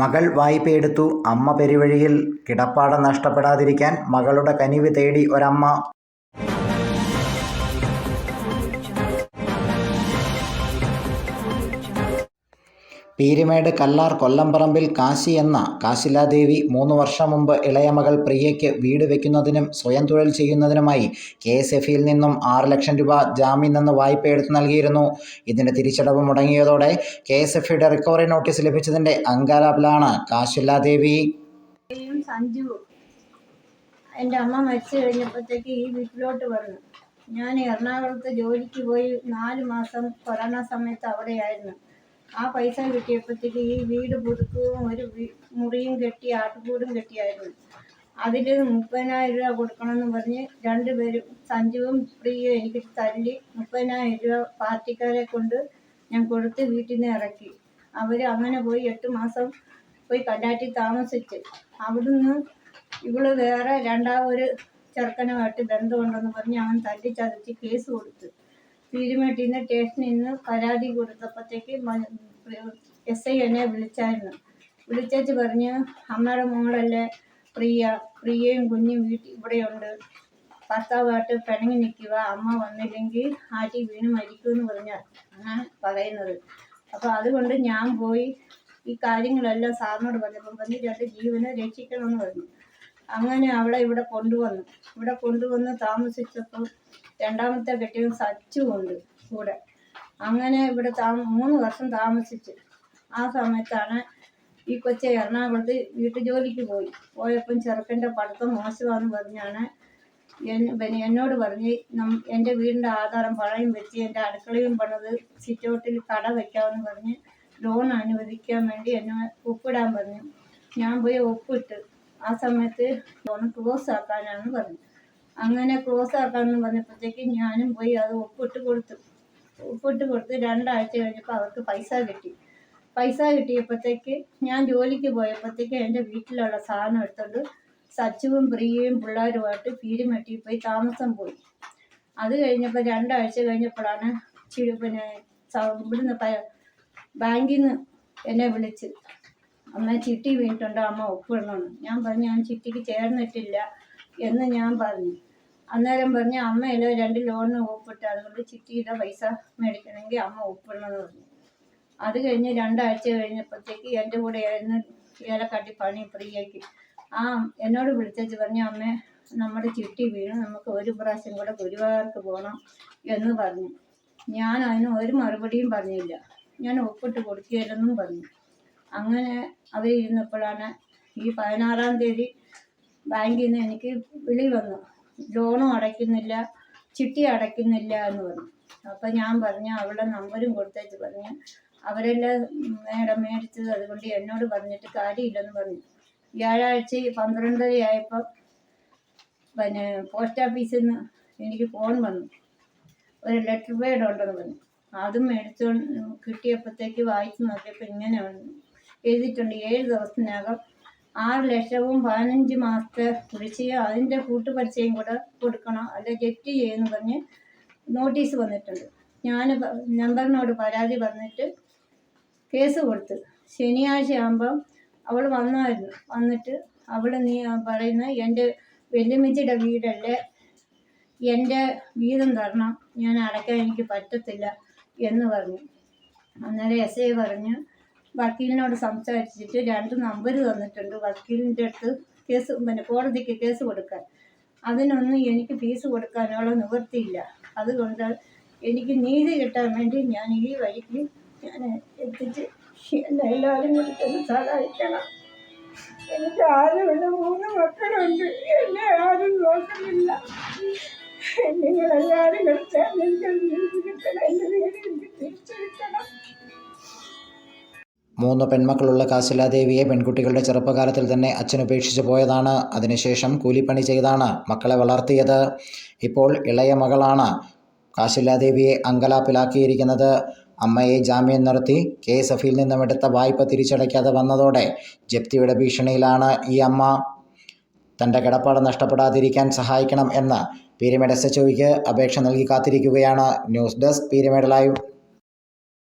മകൾ വായ്പയെടുത്തു. അമ്മ പെരുവഴിയിൽ. കിടപ്പാടം നഷ്ടപ്പെടാതിരിക്കാൻ മകളുടെ കനിവ് തേടി ഒരമ്മ. പീരുമേട് കല്ലാർ കൊല്ലംപറമ്പിൽ കാശി എന്ന കാശിലാദേവി 3 വർഷം മുമ്പ് ഇളയ മകൾ പ്രിയയ്ക്ക് വീട് വയ്ക്കുന്നതിനും സ്വയം തൊഴിൽ ചെയ്യുന്നതിനുമായി KSFയിൽ നിന്നും 6 ലക്ഷം രൂപ ജാമ്യം നിന്ന് വായ്പയെടുത്ത് നൽകിയിരുന്നു. ഇതിന്റെ തിരിച്ചടവ് മുടങ്ങിയതോടെ KSFയുടെ റിക്കവറി നോട്ടീസ് ലഭിച്ചതിന്റെ അങ്കലാപ്പിലാണ് കാശിലാദേവി. എൻ്റെ അമ്മ മരിച്ചു കഴിഞ്ഞപ്പോഴത്തേക്ക് ഈ വീട്ടിലോട്ട് വന്നു. ഞാൻ എറണാകുളത്ത് ജോലിക്ക് പോയി 4 മാസം കൊറോണ സമയത്ത് അവിടെയായിരുന്നു. ആ പൈസ കിട്ടിയപ്പോഴത്തേക്ക് ഈ വീട് പുതുക്കുകയും ഒരു മുറിയും കെട്ടി ആട്ടുകൂടും കെട്ടിയായിരുന്നു. അതിൽ 30,000 രൂപ കൊടുക്കണമെന്ന് പറഞ്ഞ് 2 പേരും സഞ്ജുവും പ്രിയയും എനിക്ക് തല്ലി 30,000 രൂപ പാർട്ടിക്കാരെ കൊണ്ട് ഞാൻ കൊടുത്ത് വീട്ടിൽ നിന്ന് ഇറക്കി. അവർ അങ്ങനെ പോയി 8 മാസം പോയി കല്ലാറ്റി താമസിച്ച്. അവിടുന്ന് ഇവള് വേറെ രണ്ടാമതൊരു ചെറുക്കനുമായിട്ട് ബന്ധമുണ്ടെന്ന് പറഞ്ഞ് അവൻ തല്ലിച്ചതച്ച് കേസ് കൊടുത്ത്. പീരുമേട്ടിൽ നിന്ന് സ്റ്റേഷനിൽ നിന്ന് പരാതി കൊടുത്തപ്പോഴത്തേക്ക് SI എന്നെ വിളിച്ചായിരുന്നു. വിളിച്ചു പറഞ്ഞ് അമ്മയുടെ മോളല്ലേ പ്രിയയും കുഞ്ഞും ഇവിടെയുണ്ട്, ഭർത്താവായിട്ട് പിണങ്ങി നിൽക്കുക, അമ്മ വന്നില്ലെങ്കിൽ ആറ്റി വീണ് മരിക്കുമെന്ന് പറഞ്ഞാൽ അങ്ങനെ പറയുന്നത്. അപ്പോൾ അതുകൊണ്ട് ഞാൻ പോയി ഈ കാര്യങ്ങളെല്ലാം സാറിനോട് പറഞ്ഞപ്പം പറഞ്ഞ് 2 ജീവനെ രക്ഷിക്കണമെന്ന് പറഞ്ഞു. അങ്ങനെ അവളെ ഇവിടെ കൊണ്ടുവന്ന് താമസിച്ചപ്പോൾ രണ്ടാമത്തെ കെട്ടിയവൻ സച്ചുണ്ട് കൂടെ. അങ്ങനെ ഇവിടെ 3 വർഷം താമസിച്ച്. ആ സമയത്താണ് ഈ കൊച്ചെ എറണാകുളത്ത് വീട്ടുജോലിക്ക് പോയപ്പം ചെറുക്കൻ്റെ പഠിത്തം മോശമാണെന്ന് പറഞ്ഞാണ് എന്നോട് പറഞ്ഞ് എൻ്റെ വീടിൻ്റെ ആധാരം പഴയും വെച്ച് എൻ്റെ അടുക്കളയും പണിത് സിറ്റൗട്ടിൽ കട വയ്ക്കാമെന്ന് പറഞ്ഞ് ലോൺ അനുവദിക്കാൻ വേണ്ടി എന്നെ ഒപ്പിടാൻ പറഞ്ഞു. ഞാൻ പോയി ഒപ്പിട്ട്. ആ സമയത്ത് ലോൺ ക്ലോസ് ആക്കാനാണെന്ന് പറഞ്ഞു. അങ്ങനെ ക്ലോസ് ആക്കാമെന്ന് പറഞ്ഞപ്പോഴത്തേക്ക് ഞാനും പോയി അത് ഒപ്പിട്ട് കൊടുത്ത് 2 ആഴ്ച കഴിഞ്ഞപ്പോൾ അവർക്ക് പൈസ കിട്ടിയപ്പോഴത്തേക്ക് ഞാൻ ജോലിക്ക് പോയപ്പോഴത്തേക്ക് എൻ്റെ വീട്ടിലുള്ള സാധനം എടുത്തോണ്ട് സച്ചുവും പ്രിയയും പിള്ളേരുമായിട്ട് പീരുമേട്ടിൽ പോയി താമസം പോയി. അത് കഴിഞ്ഞപ്പോൾ 2 ആഴ്ച കഴിഞ്ഞപ്പോഴാണ് ഇവിടുന്ന് ബാങ്കിൽ നിന്ന് എന്നെ വിളിച്ച് അമ്മ ചിട്ടി വീണിട്ടുണ്ട്, അമ്മ ഒപ്പിടണമെന്ന്. ഞാൻ പറഞ്ഞു ഞാൻ ചിട്ടിക്ക് ചേർന്നിട്ടില്ല എന്ന് ഞാൻ പറഞ്ഞു. അന്നേരം പറഞ്ഞ് അമ്മയല്ലോ 2 ലോണിന് ഒപ്പിട്ട്, അതുകൊണ്ട് ചിട്ടിയുടെ പൈസ മേടിക്കണമെങ്കിൽ അമ്മ ഒപ്പിടണമെന്ന് പറഞ്ഞു. അത് കഴിഞ്ഞ് 2 ആഴ്ച കഴിഞ്ഞപ്പോഴത്തേക്ക് എൻ്റെ കൂടെ ആയിരുന്നു ഏലക്കാട്ടി പണി പ്രിയയ്ക്ക്. എന്നോട് വിളിച്ചു പറഞ്ഞു അമ്മേ നമ്മുടെ ചിട്ടി വീണ്, നമുക്ക് ഒരു പ്രാവശ്യം കൂടെ ഗുരുവായൂർക്ക് പോകണം എന്ന് പറഞ്ഞു. ഞാൻ അതിന് ഒരു മറുപടിയും പറഞ്ഞില്ല. ഞാൻ ഒപ്പിട്ട് കൊടുക്കുകയില്ലെന്നും പറഞ്ഞു. അങ്ങനെ അവരിരുന്നപ്പോഴാണ് ഈ 16-ാം തീയതി ബാങ്കിൽ നിന്ന് എനിക്ക് വിളി വന്നു. ലോണും അടയ്ക്കുന്നില്ല, ചിട്ടി അടയ്ക്കുന്നില്ല എന്ന് പറഞ്ഞു. അപ്പം ഞാൻ പറഞ്ഞു അവളുടെ നമ്പരും കൊടുത്തേച്ച് പറഞ്ഞു അവരെല്ലാം മേടിച്ചത്, അതുകൊണ്ട് എന്നോട് പറഞ്ഞിട്ട് കാര്യമില്ലെന്ന് പറഞ്ഞു. വ്യാഴാഴ്ച 12:30 ആയപ്പോൾ പോസ്റ്റ് ഓഫീസിൽ നിന്ന് എനിക്ക് ഫോൺ വന്നു. ഒരു ലെറ്റർ പേഡ് ഉണ്ടെന്ന് പറഞ്ഞു. അതും കിട്ടിയപ്പോഴത്തേക്ക് വായിച്ച് നോക്കിയപ്പോൾ ഇങ്ങനെ എഴുതിയിട്ടുണ്ട് 7 ദിവസത്തിനകം 6 ലക്ഷവും 15 മാസത്തെ കുടിശ്ശിക, അതിൻ്റെ കൂട്ടുപലിശയും കൂടെ കൊടുക്കണം, അല്ല ജപ്തി ചെയ്യുമെന്ന് പറഞ്ഞ് നോട്ടീസ് വന്നിട്ടുണ്ട്. ഞാൻ നമ്പറിനോട് പരാതി പറഞ്ഞിട്ട് കേസ് കൊടുത്ത്. ശനിയാഴ്ച ആകുമ്പം അവൾ വന്നിട്ട് നീ പറയുന്ന എൻ്റെ വെല്ലുമിച്ചിയുടെ വീടല്ലേ, എൻ്റെ വീതം തരണം, ഞാൻ അടയ്ക്കാൻ എനിക്ക് പറ്റത്തില്ല എന്ന് പറഞ്ഞു. അന്നേരം SI പറഞ്ഞു വക്കീലിനോട് സംസാരിച്ചിട്ട് 2 നമ്പർ തന്നിട്ടുണ്ട് വക്കീലിൻ്റെ അടുത്ത് കോടതിക്ക് കേസ് കൊടുക്കാൻ. അതിനൊന്നും എനിക്ക് ഫീസ് കൊടുക്കാനുള്ള നിവൃത്തിയില്ല. അതുകൊണ്ട് എനിക്ക് നീതി കിട്ടാൻ വേണ്ടി ഞാൻ ഈ വഴിക്ക് എത്തിച്ച് എന്നെ എല്ലാവരും കൂടി സഹായിക്കണം. എനിക്ക് ആരുമില്ല, 3 മക്കളുണ്ട്, എന്നെ ആരും നോക്കുന്നില്ല. നിങ്ങളെല്ലാവരും കളിച്ചാൽ എനിക്ക് നീതി കിട്ടണം, എൻ്റെ വീട് എനിക്ക് തിരിച്ചു കിട്ടണം. 3 പെൺമക്കളുള്ള കാശിലാദേവിയെ പെൺകുട്ടികളുടെ ചെറുപ്പകാലത്തിൽ തന്നെ അച്ഛൻ ഉപേക്ഷിച്ച് പോയതാണ്. അതിനുശേഷം കൂലിപ്പണി ചെയ്താണ് മക്കളെ വളർത്തിയത്. ഇപ്പോൾ ഇളയ മകളാണ് കാശിലാദേവിയെ അങ്കലാപ്പിലാക്കിയിരിക്കുന്നത്. അമ്മയെ ജാമ്യം നിർത്തി KSFയിൽ നിന്നും എടുത്ത വായ്പ തിരിച്ചടയ്ക്കാതെ വന്നതോടെ ജപ്തിയുടെ ഭീഷണിയിലാണ് ഈ അമ്മ. തൻ്റെ കിടപ്പാടം നഷ്ടപ്പെടാതിരിക്കാൻ സഹായിക്കണം എന്ന് പീരുമേട് SHOയ്ക്ക് അപേക്ഷ നൽകി കാത്തിരിക്കുകയാണ്. News desk Peermade live.